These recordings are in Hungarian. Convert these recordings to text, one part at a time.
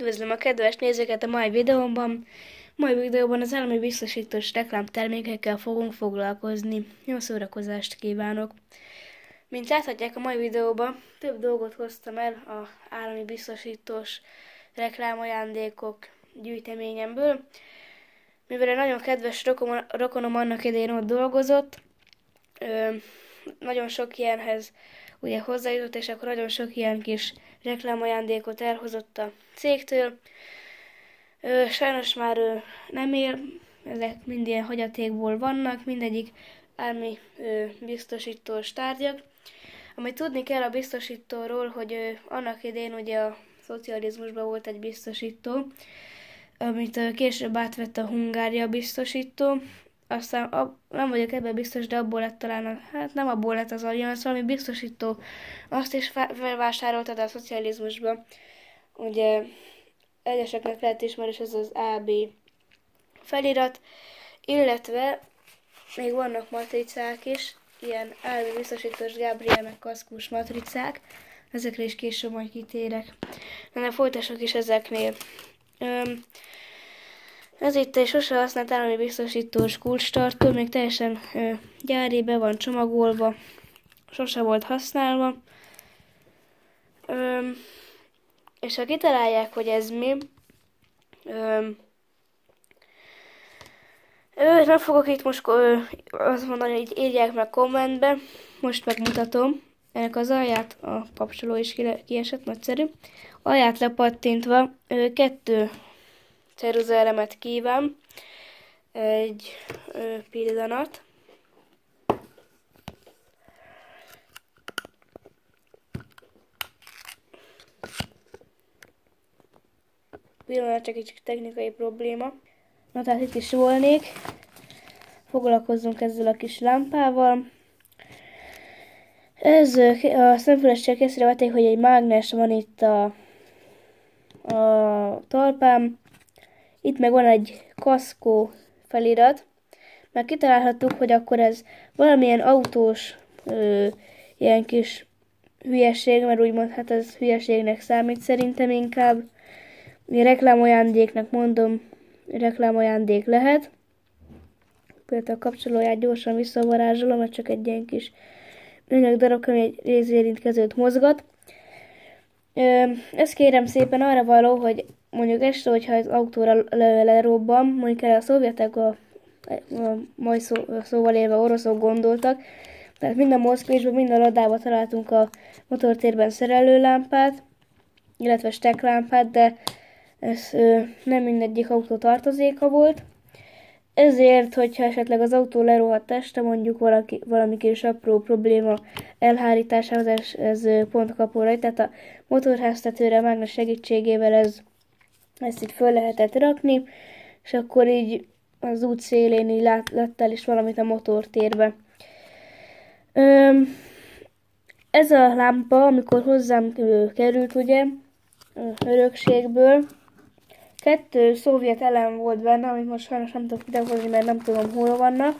Üdvözlöm a kedves nézőket a mai videómban. Mai videóban az állami biztosítós reklámtermékekkel fogunk foglalkozni. Jó szórakozást kívánok! Mint láthatják a mai videóban, több dolgot hoztam el az állami biztosítós reklámajándékok gyűjteményemből. Mivel egy nagyon kedves rokonom annak idején ott dolgozott, nagyon sok ilyenhez ugye hozzájutott, és akkor nagyon sok ilyen kis reklámajándékot elhozott a cégtől. Sajnos már nem él, ezek mind ilyen hagyatékból vannak, mindegyik állami biztosítós tárgyak. Amit tudni kell a biztosítóról, hogy annak idején ugye a szocializmusban volt egy biztosító, amit később átvett a Hungária biztosító. Aztán nem vagyok ebben biztos, de abból lett talán, nem abból lett az Allianz, valami biztosító, azt is felvásároltad a szocializmusban. Ugye egyeseknek lehet ismerős ez az AB felirat, illetve még vannak matricák is, ilyen állami biztosítós Gabriel meg Kaszkus matricák, ezekre is később majd kitérek. De folytassuk is ezeknél. Ez itt egy sose használt állami biztosítós kulcstartó, még teljesen gyári, be van csomagolva, sose volt használva. És ha kitalálják, hogy ez mi, nem fogok itt most azt mondani, hogy írják meg kommentbe, most megmutatom. Ennek az alját, a kapcsoló is kiesett, nagyszerű. Alját lepattintva 2 ceruzaelemet kíván. Egy pillanat. Pillanat, csak egy technikai probléma. Na tehát itt is volnék. Foglalkozzunk ezzel a kis lámpával. Ez a szemfülesek észrevették, hogy egy mágnes van itt a talpán. Itt meg van egy kaszkó felirat. Már kitalálhattuk, hogy akkor ez valamilyen autós ilyen kis hülyeség, mert úgymond hát ez hülyeségnek számít szerintem inkább. Reklámajándéknak mondom, reklámajándék lehet. Például a kapcsolóját gyorsan visszavarázsolom, mert csak egy ilyen kis műanyag darab, ami egy részérintkezőt mozgat. Ez kérem szépen arra való, hogy mondjuk este, hogyha az autóra lerobban, mondjuk el a szovjetek mai szóval élve oroszok gondoltak, tehát minden moszkvésben, minden ladában találtunk a motortérben szerelőlámpát, illetve steklámpát, de ez nem mindegyik autó tartozéka volt. Ezért, hogyha esetleg az autó lerohadt este, mondjuk valami kis apró probléma elhárításához, ez pont kapó rajta, tehát a motorháztetőre mágnes segítségével ezt így föl lehetett rakni, és akkor így az út szélén így láttál is valamit a motortérbe. Ez a lámpa, amikor hozzám került ugye, örökségből, 2 szovjet elem volt benne, amit most sajnos nem tudok idehozni, mert nem tudom hol vannak.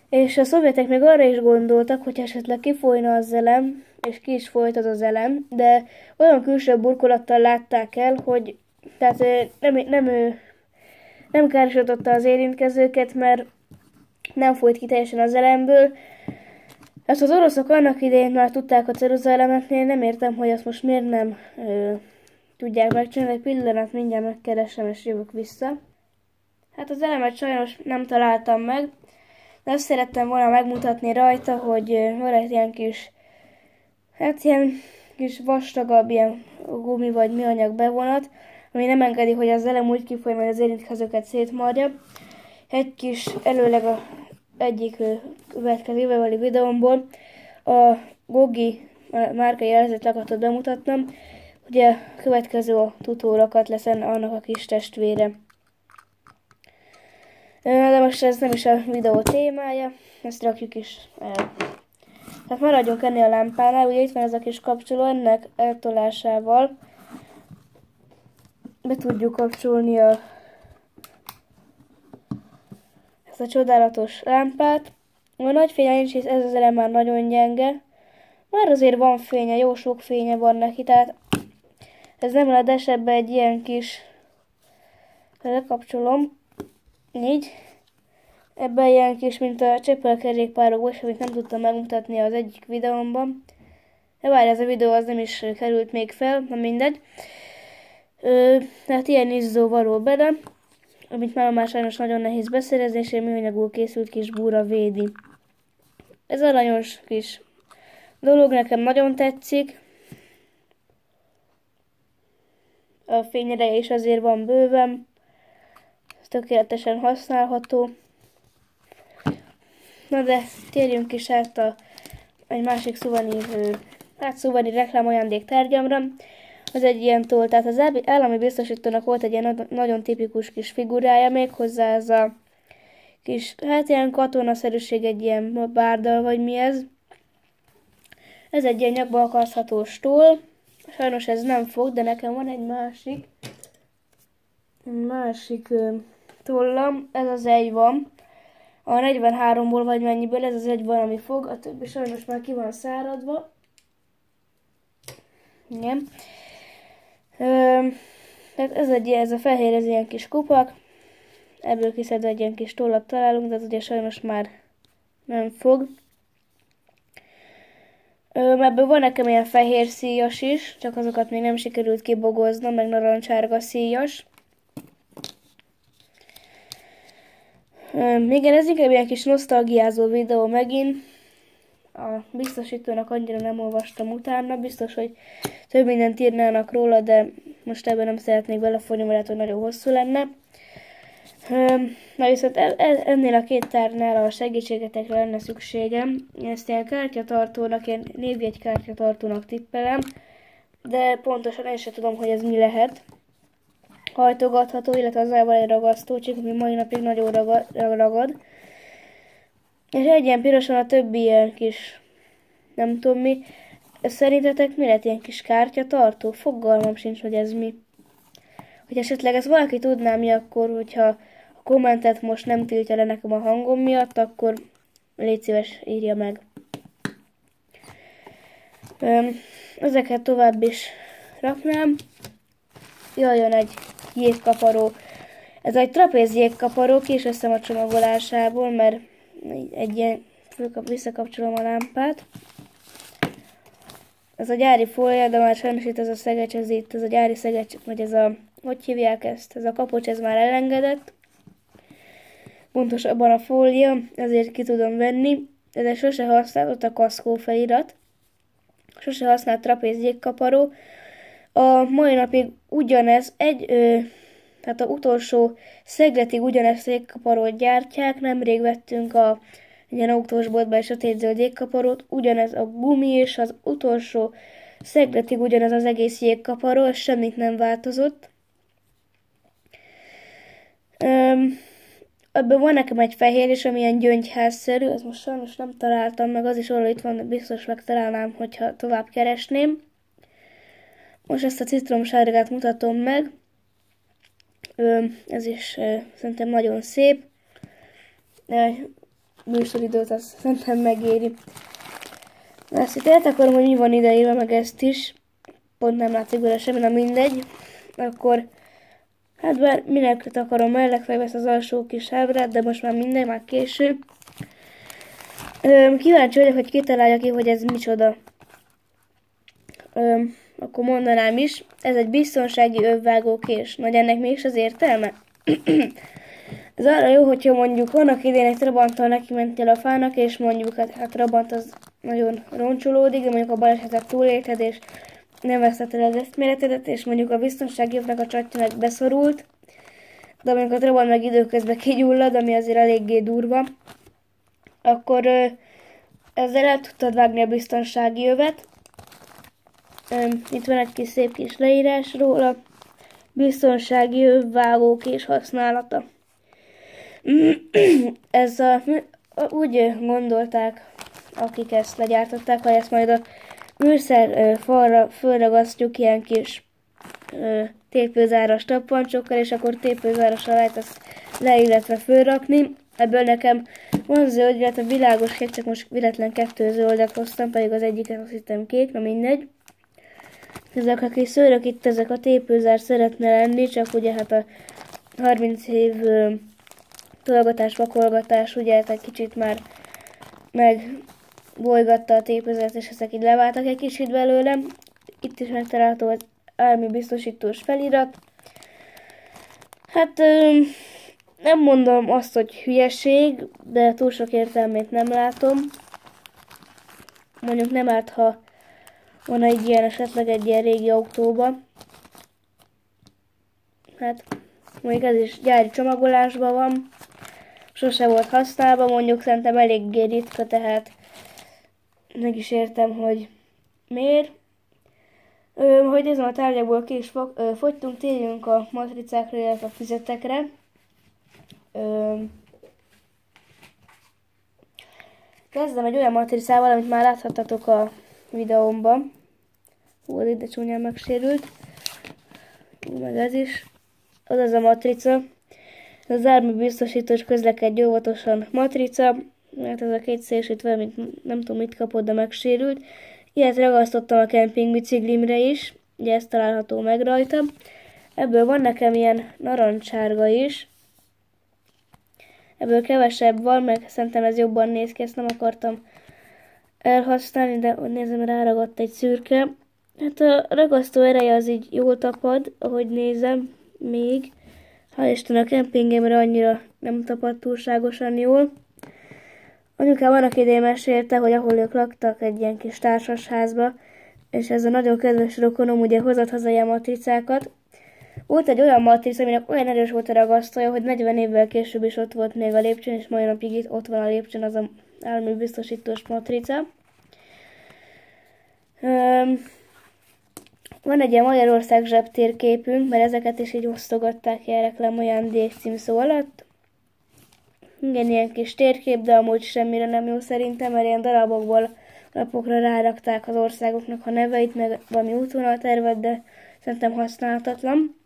És a szovjetek még arra is gondoltak, hogy esetleg kifolyna az elem, és ki is folyt az elem, de olyan külső burkolattal látták el, hogy tehát nem károsította az érintkezőket, mert nem folyt ki teljesen az elemből. Ezt az oroszok annak idején már tudták a ceruzaelemeknél, nem értem, hogy azt most miért nem tudják megcsinálni. Egy pillanat, mindjárt megkeresem és jövök vissza. Hát az elemet sajnos nem találtam meg, de azt szerettem volna megmutatni rajta, hogy van egy ilyen kis, hát ilyen kis vastagabb, ilyen gumi vagy műanyag bevonat, ami nem engedi, hogy az elem úgy kifolyjon, hogy az érintkezőket szétmarja. Egy kis előleg a egyik következő jövőbeli videómból a Gogi márkai jelzett lakatot bemutatnom. Ugye a következő a tutórakat lesz annak a kis testvére. De most ez nem is a videó témája, ezt rakjuk is el. Tehát maradjunk ennél a lámpánál, ugye itt van ez a kis kapcsoló, ennek eltolásával be tudjuk kapcsolni ezt a csodálatos lámpát. A nagy fénye nincs, hisz ez az elem már nagyon gyenge. Már azért van fénye, jó sok fénye van neki, tehát Ez nem ráadásul ebbe egy ilyen kis, lekapcsolom, így. Ebben ilyen kis, mint a cseppelkerékpárokban, amit nem tudtam megmutatni az egyik videómban. De várj, ez a videó az nem is került még fel, na mindegy. Hát ilyen izzó való bele, amit már sajnos nagyon nehéz beszerezni, és egy műanyagból készült kis búra védi. Ez aranyos kis dolog, nekem nagyon tetszik. A fényereje is azért van bőven. Tökéletesen használható. Na de térjünk is át egy másik szuvenír reklámajándék tárgyamra. Az egy ilyen toll, tehát az állami biztosítónak volt egy ilyen nagyon tipikus kis figurája, méghozzá ez a kis, hát ilyen katonaszerűség, egy ilyen bárdal, vagy mi ez. Ez egy ilyen nyakba akaszthatós toll. Sajnos ez nem fog, de nekem van egy másik tollam, ez az egy van. A 43-ból vagy mennyiből ez az egy van, ami fog, a többi sajnos már ki van száradva. Igen. Tehát ez a fehér, ez ilyen kis kupak. Ebből kiszedve egy ilyen kis tollat találunk, de ez ugye sajnos már nem fog. Ebből van nekem ilyen fehér szíjas is, csak azokat még nem sikerült kibogoznom, meg narancsárga szíjas. Igen, ez inkább ilyen kis nosztalgiázó videó megint. A biztosítónak annyira nem olvastam utána, biztos, hogy több mindent írnának róla, de most ebben nem szeretnék belefolyni, mert hogy nagyon hosszú lenne. Na viszont ennél a két tárnál a segítségetekre lenne szükségem. Ezt ilyen kártyatartónak, ilyen névjegykártyatartónak tippelem, de pontosan én sem tudom, hogy ez mi lehet. Hajtogatható, illetve az egy ragasztócsik, ami mai napig nagyon ragad. És egy ilyen pirosan a többi ilyen kis, nem tudom mi. Szerintetek mi lett ilyen kis kártyatartó? Fogalmam sincs, hogy ez mi. Hogy esetleg ezt valaki tudná mi, akkor, hogyha a kommentet most nem tiltja le nekem a hangom miatt, akkor légy szíves, írja meg. Ezeket tovább is raknám. Jön egy jégkaparó. Ez egy trapéz jégkaparó, ki is veszem a csomagolásából, mert egy ilyen, visszakapcsolom a lámpát. Ez a gyári fólia, de már sajnos itt ez a szegecs, ez a gyári szegecs, vagy ez a, hogy hívják ezt? Ez a kapocs, ez már elengedett. Pontosabban a fólia, ezért ki tudom venni. Ez sose használt, ott a kaszkó felirat. Sose használt trapéz jégkaparó. A mai napig ugyanez, tehát a utolsó szegletig ugyanezt jégkaparót gyártják, nemrég vettünk egy ilyen autósboltba egy sötétzöld jégkaparót, ugyanez a gumi és az utolsó szegletig ugyanez az egész jégkaparó, és semmit nem változott. Ebből van nekem egy fehér is, ami ilyen gyöngyházszerű, ezt most sajnos nem találtam meg, az is valahol itt van, de biztos megtalálnám, hogyha tovább keresném. Most ezt a citromsárgát mutatom meg. Ez is szerintem nagyon szép. Műsoridőt azt szerintem megéri. Ezt itt eltakarom, hogy mi van ideírva, meg ezt is. Pont nem látszik bele semmi, na mindegy. Akkor, hát bár minek takarom el, legfeljebb ezt az alsó kis ábrát, de most már minden, már késő. Kíváncsi vagyok, hogy kitalálja ki, hogy ez micsoda. Akkor mondanám is, ez egy biztonsági övvágó kés. Nagy ennek mégis az értelme? Ez arra jó, hogyha mondjuk vannak idén egy Trabanttal neki mentél a fának, és mondjuk hát Trabant az nagyon roncsolódik, de mondjuk a balesetet túlélted, és nem vesztetted az eszméletedet, és mondjuk a biztonsági övnek a csatja meg beszorult, de mondjuk a Trabant meg időközben kigyullad, ami azért eléggé durva, akkor ezzel el tudtad vágni a biztonsági övet. Itt van egy kis szép kis leírás róla. Biztonsági övvágókés használata. Úgy gondolták, akik ezt legyártották, hogy ezt majd a műszer falra fölragasztjuk ilyen kis tépőzáras tappancsokkal, és akkor tépőzárassal lehet ezt le, illetve fölrakni. Ebből nekem van zöld, illetve világos kék, csak most véletlen 2 zöldet hoztam, pedig az egyiket azt hittem kék, na mindegy. Ezek a kis szőrök itt, ezek a tépőzár szeretne lenni, csak ugye hát a 30 év tologatás, vakolgatás, ugye egy kicsit már megbolygatta a tépőzet, és ezek így leváltak egy kicsit belőle. Itt is megtalálható az állami biztosítós felirat. Hát nem mondom azt, hogy hülyeség, de túl sok értelmét nem látom. Mondjuk nem árt, ha van egy ilyen, esetleg egy ilyen régi autóba. Hát mondjuk ez is gyári csomagolásban van. Sose volt használva, mondjuk szerintem eléggé ritka, tehát meg is értem, hogy miért. Hogy nézem, a tárgyakból ki is fogytunk, térjünk a matricákra, illetve a füzetekre. Kezdem egy olyan matricával, amit már láthattatok a videómban. Hú, ide csúnyán megsérült. Meg ez is. Az a matrica. Az állami biztosítós közlekedj óvatosan matrica. Mert ez a két szélsőtve, amit nem tudom mit kapott, de megsérült. Ilyet ragasztottam a kempingbiciklimre is. Ugye ez található meg rajta. Ebből van nekem ilyen narancsárga is. Ebből kevesebb van, meg szerintem ez jobban néz ki, ezt nem akartam elhasználni, de nézem, ráragadt egy szürke. Hát a ragasztó ereje az így jól tapad, ahogy nézem, még. Hál' Isten a kempingemre annyira nem tapad túlságosan jól. Anyukám annak idején mesélte, hogy ahol ők laktak egy ilyen kis társasházba, és ez a nagyon kedves rokonom ugye hozott haza ilyen matricákat. Volt egy olyan matrica, aminek olyan erős volt a ragasztója, hogy 40 évvel később is ott volt még a lépcsőn, és mai napig itt ott van a lépcsőn az a állami biztosítós matrica. Van egy ilyen Magyarország zsebtérképünk, mert ezeket is így osztogatták el reklámajándék címszó alatt. Igen, ilyen kis térkép, de amúgy semmire nem jó szerintem, mert ilyen darabokból lapokra rárakták az országoknak a neveit, meg valami útvonaltervet, de szerintem használhatatlan.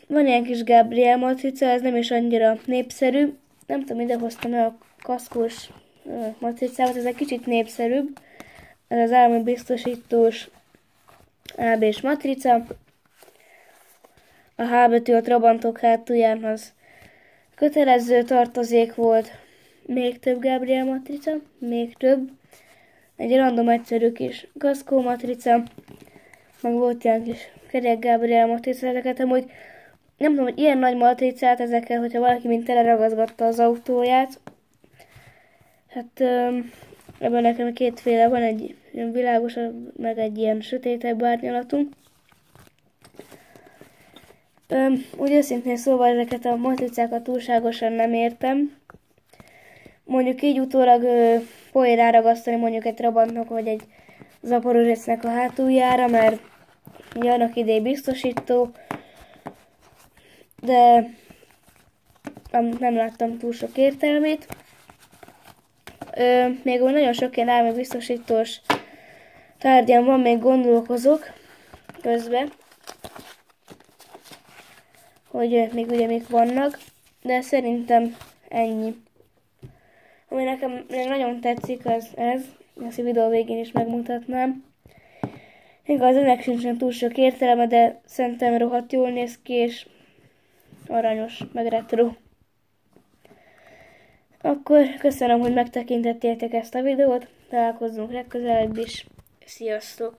Van ilyen kis Gabriel matrica, ez nem is annyira népszerű. Nem tudom, ide hoztam el a kaszkós matricámat, ez egy kicsit népszerűbb. Ez az állami biztosítós AB-s matrica. A H betű a Trabantok hátulján az kötelező tartozék volt. Még több Gabriel matrica, még több. Egy random egyszerű kis kaszkó matrica. Meg volt ilyen kis kerek Gabriel matrica, ezeket amúgy nem tudom, hogy ilyen nagy matricát ezekkel, hogyha valaki mint teleragazgatta az autóját. Hát ebben nekem kétféle van, egy ilyen világos, meg egy ilyen sötétebb árnyalatú. Úgy őszintén szóval ezeket a matricákat túlságosan nem értem. Mondjuk így utólag poén ráragasztani mondjuk egy Trabantnak, vagy egy Zaporozsecnek a hátuljára, mert ugye annak idején biztosító, de nem láttam túl sok értelmét. Még nagyon sok ilyen állami biztosítós tárgyam van, még gondolkozok közben, hogy még ugye még vannak, de szerintem ennyi. Ami nekem nagyon tetszik, az ez, ezt a videó végén is megmutatnám. Igaz, ennek sincsen túl sok értelme, de szerintem rohadt jól néz ki, és aranyos, meg retro. Akkor köszönöm, hogy megtekintettétek ezt a videót, találkozzunk legközelebb is. Sziasztok!